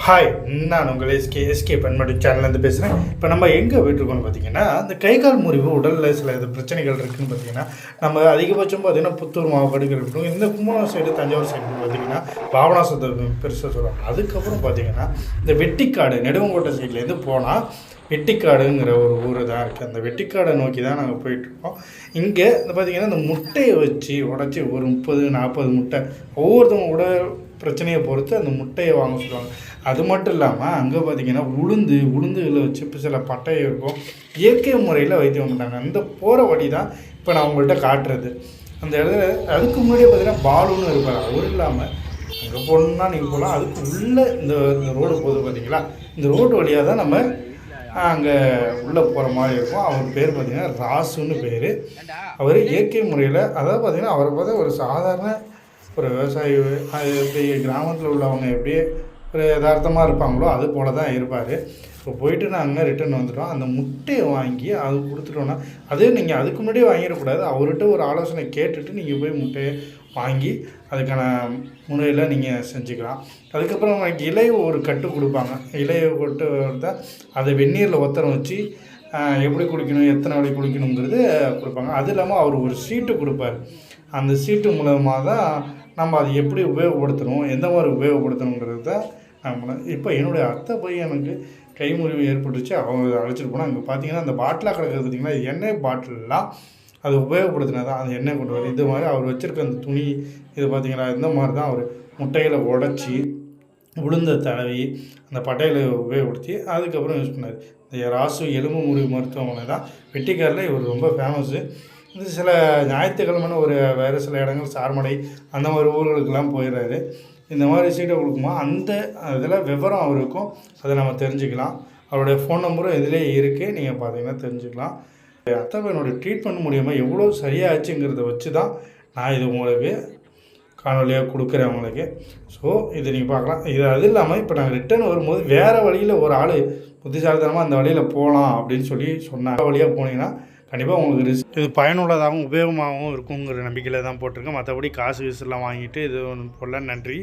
Hi, நான் உங்கள் SK பன்மடி சேனல்லேருந்து பேசுகிறேன். இப்போ நம்ம எங்கே போய்ட்டுருக்கோம்னு பார்த்தீங்கன்னா, இந்த கை கால் முறிவு உடலில் சில இது பிரச்சனைகள் இருக்குதுன்னு பார்த்தீங்கன்னா, நம்ம அதிகபட்சம் பார்த்தீங்கன்னா புத்தூர் மாவட்டங்கள் இருக்கட்டும், இந்த கும்பகோணம் சைடு தஞ்சாவூர் சைடு பார்த்தீங்கன்னா பாபநாசத்தை பெருசாக சொல்லுவாங்க. அதுக்கப்புறம் பார்த்தீங்கன்னா இந்த வெட்டிக்காடு நெடுங்கோட்டை சைட்லேருந்து போனால் வெட்டிக்காடுங்கிற ஒரு ஊர் தான் இருக்குது. அந்த வெட்டிக்காடை நோக்கி தான் நாங்கள் போயிட்டுருக்கோம். இங்கே இந்த பார்த்திங்கன்னா இந்த முட்டையை வச்சு உடச்சி ஒரு 30-40 முட்டை ஒவ்வொருத்தவங்க கூட பிரச்சனையை பொறுத்து அந்த முட்டையை வாங்க சொல்லுவாங்க. அது மட்டும் இல்லாமல் அங்கே பார்த்திங்கன்னா உளுந்துகளை வச்சு இப்போ சில பட்டை இருக்கும், இயற்கை முறையில் வைத்தியம் பண்ணாங்க. அந்த போகிற வழி தான் இப்போ நான் உங்கள்கிட்ட காட்டுறது. அந்த இடத்துல அதுக்கு முன்னாடியே பார்த்திங்கன்னா பாலுன்னு இருப்பார். அவர் இல்லாமல் அங்கே போகணுன்னா நீங்கள் போகலாம். அதுக்கு உள்ளே இந்த ரோடு போகுது பார்த்திங்களா, இந்த ரோடு வழியாக தான் நம்ம அங்கே உள்ளே போகிற மாதிரி இருக்கும். அவர் பேர் பார்த்திங்கன்னா ராசுன்னு பேர். அவர் இயற்கை முறையில் அதாவது பார்த்திங்கன்னா அவரை பார்த்தா ஒரு சாதாரண ஒரு விவசாயி, எப்படி கிராமத்தில் உள்ளவங்க எப்படி ஒரு யதார்த்தமாக இருப்பாங்களோ அது போல் தான் இருப்பார். இப்போ போயிட்டு நாங்கள் ரிட்டர்ன் வந்துட்டோம். அந்த முட்டையை வாங்கி அது கொடுத்துட்டோன்னா அது நீங்கள் அதுக்கு முன்னாடியே வாங்கிடக்கூடாது. அவர்கிட்ட ஒரு ஆலோசனை கேட்டுட்டு நீங்கள் போய் முட்டையை வாங்கி அதுக்கான முறையில் நீங்கள் செஞ்சுக்கலாம். அதுக்கப்புறம் உங்களுக்கு இலையை ஒரு கட்டு கொடுப்பாங்க. இலையை கொட்டு தான் அதை வெந்நீரில் ஒத்தரம் வச்சு எப்படி குடிக்கணும், எத்தனை வேலை குடிக்கணுங்கிறது கொடுப்பாங்க. அது இல்லாமல் அவர் ஒரு சீட்டு கொடுப்பார். அந்த சீட்டு மூலமாக தான் நம்ம அதை எப்படி உபயோகப்படுத்தணும், எந்த மாதிரி உபயோகப்படுத்தணுங்கிறது தான் நம்ம. இப்போ என்னுடைய அத்தை பையனுக்கு கை முறிவு ஏற்பட்டுச்சு. அவங்க அழைச்சிட்டு போனால் அங்கே பார்த்தீங்கன்னா அந்த பாட்டிலாக கிடக்கிறது பார்த்திங்கன்னா எண்ணெய் பாட்டிலெலாம் அது உபயோகப்படுத்தினா தான் அந்த எண்ணெய் கொண்டு வரும். இது மாதிரி அவர் வச்சுருக்க அந்த துணி இது பார்த்திங்கன்னா இந்த மாதிரி தான் அவர் முட்டையில் உடச்சி உளுந்த தடவி அந்த பட்டையில் உபயோகப்படுத்தி அதுக்கப்புறம் யூஸ் பண்ணார். இந்த ராசு எலும்பு முறிவு மருத்துவமனை தான் வெட்டிக்காரில் இவர் ரொம்ப ஃபேமஸ்ஸு. இது சில ஞாயிற்றுக்கிழமைன்னு ஒரு வேறு சில இடங்கள் சார்மடை அந்த மாதிரி ஊர்களுக்கெல்லாம் போயிடுறாரு. இந்த மாதிரி சீட்டை கொடுக்குமா அந்த இதில் விவரம் அவருக்கும் அதை நம்ம தெரிஞ்சுக்கலாம். அவருடைய ஃபோன் நம்பரும் இதிலே இருக்குது, நீங்கள் பார்த்தீங்கன்னா தெரிஞ்சுக்கலாம். அத்தை பையனுடைய ட்ரீட்மெண்ட் மூலியமாக எவ்வளோ சரியாச்சுங்கிறத வச்சு தான் நான் இது உங்களுக்கு காணொலியாக கொடுக்குறேன் உங்களுக்கு. ஸோ இது நீங்கள் பார்க்கலாம். இது அது இல்லாமல் இப்போ நாங்கள் ரிட்டர்ன் வரும்போது வேறு வழியில் ஒரு ஆள் புத்திசாலித்தனமாக அந்த வழியில் போகலாம் அப்படின்னு சொல்லி சொன்னாங்க. வழியாக போனீங்கன்னா கண்டிப்பாக உங்களுக்கு இது பயனுள்ளதாகவும் உபயோகமாகவும் இருக்குங்கிற நம்பிக்கையில் தான் போட்டிருக்கேன். மற்றபடி காசு வீசெல்லாம் வாங்கிட்டு இது ஒன்று போடல. நன்றி.